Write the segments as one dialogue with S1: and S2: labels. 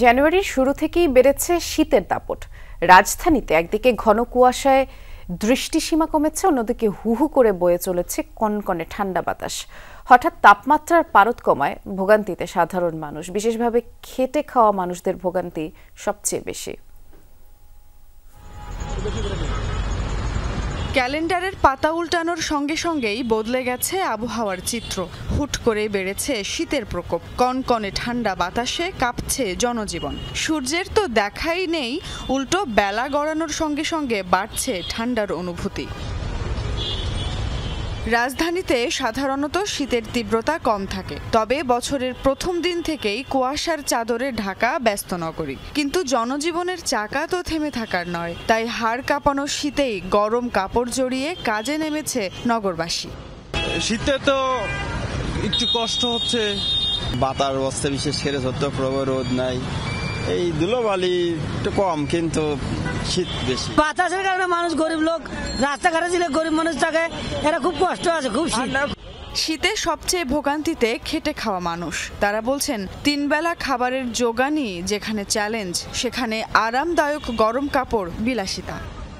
S1: জানুয়ারির শুরু থেকেই বেড়েছে শীতের দাপট। রাজধানীতে একদিকে ঘন কুয়াশায় দৃষ্টিসীমা কমেছে, অন্যদিকে হুহু করে বয়ে চলেছে কনকনে ঠান্ডা বাতাস। হঠাৎ তাপমাত্রার পারদ কমায় ভোগান্তিতে সাধারণ মানুষ, বিশেষভাবে খেটে খাওয়া মানুষদের ভোগান্তি সবচেয়ে বেশি।
S2: ক্যালেন্ডারের পাতা উল্টানোর সঙ্গে সঙ্গেই বদলে গেছে আবহাওয়ার চিত্র। হুট করে বেড়েছে শীতের প্রকোপ, কনকনে ঠান্ডা বাতাসে কাঁপছে জনজীবন। সূর্যের তো দেখাই নেই, উল্টো বেলা গড়ানোর সঙ্গে সঙ্গে বাড়ছে ঠান্ডার অনুভূতি। রাজধানীতে সাধারণত শীতের তীব্রতা কম থাকে, তবে বছরের প্রথম দিন থেকেই কুয়াশার চাদরে ঢাকা ব্যস্ত নগরী। কিন্তু জনজীবনের চাকা তো থেমে থাকার নয়, তাই হাড় কাঁপানো শীতেই গরম কাপড় জড়িয়ে কাজে নেমেছে নগরবাসী।
S3: শীতে তো একটু কষ্ট হচ্ছে,
S4: বাতাস বসছে, বিশেষ করে প্রবল রোদ নাই, এই ধুলোবালি একটু কম, কিন্তু শীত বেশি।
S5: বাতাসের কারণে মানুষ, গরিব লোক, রাস্তাঘাটে ছিল গরিব মানুষ থাকে, এরা খুব কষ্ট আছে, খুব শীত।
S2: শীতে সবচেয়ে ভোগান্তিতে খেটে খাওয়া মানুষ। তারা বলছেন, তিন বেলা খাবারের জোগানই যেখানে চ্যালেঞ্জ, সেখানে আরামদায়ক গরম কাপড় বিলাসিতা।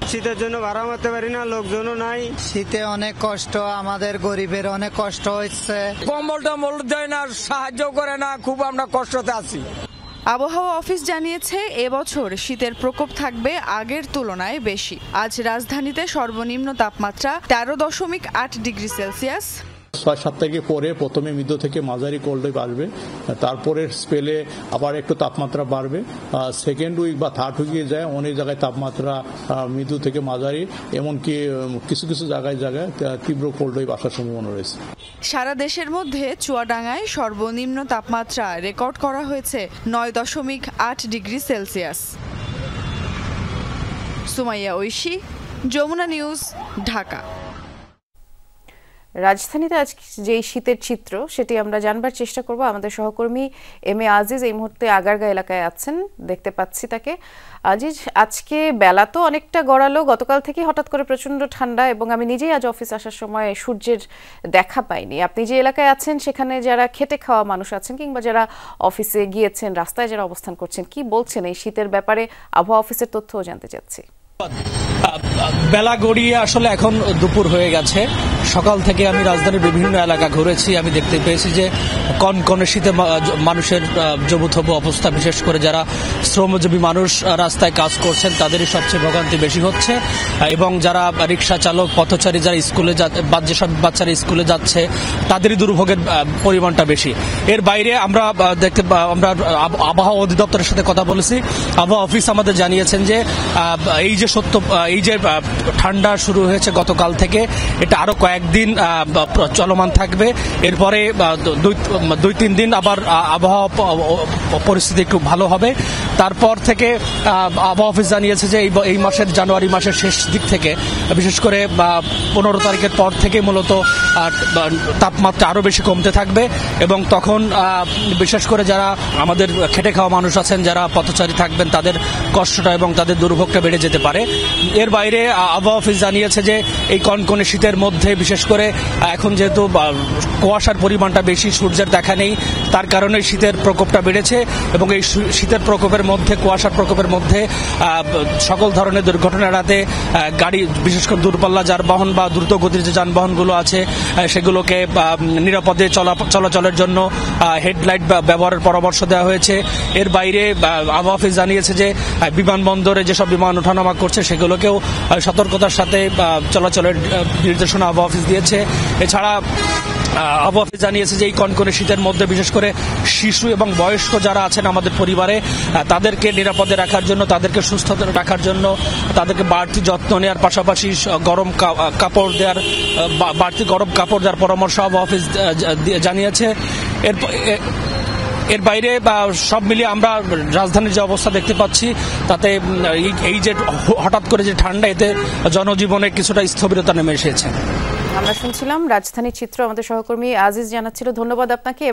S3: শীতের জন্য ভাড়া মারতে পারি না, লোকজনও নাই।
S6: শীতে অনেক কষ্ট, আমাদের গরিবের অনেক কষ্ট হচ্ছে।
S7: কম্বল টম্বল দেয় না, সাহায্য করে না, খুব আমরা কষ্টতে আছি।
S2: আবহাওয়া অফিস জানিয়েছে, এবছর শীতের প্রকোপ থাকবে আগের তুলনায় বেশি। আজ রাজধানীতে সর্বনিম্ন তাপমাত্রা 13.8 ডিগ্রি সেলসিয়াস।
S8: 6-7 তারিখে পরে প্রথমে মৃদু থেকে মাঝারি কোল্ড ওয়েভ আসবে, তারপরে স্পেলে আবার একটু তাপমাত্রা বাড়বে। সেকেন্ড উইক বা থার্ড উইকে যায় অনেক জায়গায় তাপমাত্রা মৃদু থেকে মাঝারি, এমনকি কিছু কিছু জায়গায় তীব্র কোল্ড ওয়েভ আসার সম্ভাবনা রয়েছে।
S2: সারা দেশের মধ্যে চুয়াডাঙ্গায় সর্বনিম্ন তাপমাত্রা রেকর্ড করা হয়েছে 9.8 degree Celsius. Sumaiya Oishi, Jamuna news, Dhaka.
S1: রাজধানীতে আজ যেই শীতের চিত্র সেটি আমরা জানবার চেষ্টা করব। আমাদের সহকর্মী এম এ আজিজ এই মুহূর্তে আগারগাঁ এলাকায় আছেন, দেখতে পাচ্ছি তাকে। আজিজ, আজকে বেলা তো অনেকটা গড়ালো, গতকাল থেকে হঠাৎ করে প্রচন্ড ঠান্ডা, এবং আমি নিজেই আজ অফিস আসার সময় সূর্যের দেখা পাইনি। আপনি যে এলাকায় আছেন সেখানে যারা খেটে খাওয়া মানুষ আছেন, কিংবা যারা অফিসে গিয়েছেন, রাস্তায় যারা অবস্থান করছেন, কি বলছেন এই শীতের ব্যাপারে? আবহাওয়া অফিসের তথ্যও জানতে চাচ্ছি।
S9: বেলা গড়িয়ে আসলে এখন দুপুর হয়ে গেছে। সকাল থেকে আমি রাজধানীর বিভিন্ন এলাকা ঘুরেছি, আমি দেখতে পেয়েছি যে কনকনে শীতে মানুষের জবুথবু অবস্থা, বিশেষ করে যারা শ্রমজীবী মানুষ রাস্তায় কাজ করছেন তাদেরই সবচেয়ে ভোগান্তি বেশি হচ্ছে, এবং যারা রিক্সা চালক, পথচারী, যারা স্কুলে যেসব বাচ্চারা স্কুলে যাচ্ছে তাদেরই দুর্ভোগের পরিমাণটা বেশি। এর বাইরে আমরা আবহাওয়া অধিদপ্তরের সাথে কথা বলেছি। আবহাওয়া অফিস আমাদের জানিয়েছেন যে এই যে ঠান্ডা শুরু হয়েছে গতকাল থেকে, এটা আরো কয়েকদিন চলমান থাকবে। এরপরে 2-3 দিন আবার আবহাওয়া পরিস্থিতি একটু ভালো হবে। তারপর থেকে আবহাওয়া অফিস জানিয়েছে যে এই মাসের জানুয়ারি মাসের শেষ দিক থেকে, বিশেষ করে 15 তারিখের পর থেকে মূলত তাপমাত্রা আরো বেশি কমতে থাকবে, এবং তখন বিশেষ করে যারা আমাদের খেটে খাওয়া মানুষ আছেন, যারা পথচারী থাকবেন, তাদের কষ্টটা এবং তাদের দুর্ভোগটা বেড়ে যেতে পারে। এর বাইরে আবহাওয়া অফিস জানিয়েছে যে এই কনকনে শীতের মধ্যে, বিশেষ করে এখন যেহেতু কুয়াশার পরিমাণটা বেশি, সূর্যের দেখা নেই, তার কারণে শীতের প্রকোপটা বেড়েছে, এবং এই শীতের প্রকোপের মধ্যে, কুয়াশার প্রকোপের মধ্যে সকল ধরনের দুর্ঘটনা এড়াতে গাড়ি, বিশেষ করে দূরপাল্লা যানবাহন বা দ্রুত গতির যে যানবাহনগুলো আছে সেগুলোকে নিরাপদে চলাচলের জন্য হেডলাইট ব্যবহারের পরামর্শ দেওয়া হয়েছে। এর বাইরে আবহাওয়া অফিস জানিয়েছে যে বিমানবন্দরে যেসব বিমান ওঠানামা করছে সেগুলোকেও সতর্কতার সাথে চলাচলের নির্দেশনা আবহাওয়া অফিস দিয়েছে। এছাড়া আবহাওয়া অফিস জানিয়েছে যে এই কনকনে শীতের মধ্যে বিশেষ করে শিশু এবং বয়স্ক যারা আছেন আমাদের পরিবারে, তাদেরকে নিরাপদে রাখার জন্য, তাদেরকে সুস্থ রাখার জন্য তাদেরকে বাড়তি যত্ন নেওয়ার পাশাপাশি বাড়তি গরম কাপড় দেওয়ার পরামর্শ আবহাওয়া অফিস জানিয়েছে। এর বাইরে সব মিলিয়ে আমরা রাজধানীর যে অবস্থা দেখতে পাচ্ছি, তাতে এই যে হঠাৎ করে যে ঠান্ডা, এতে জনজীবনে কিছুটা স্থবিরতা নেমে এসেছে।
S1: আমরা শুনছিলাম রাজধানীর চিত্র, আমাদের সহকর্মী আজিজ জানাচ্ছিল। ধন্যবাদ আপনাকে।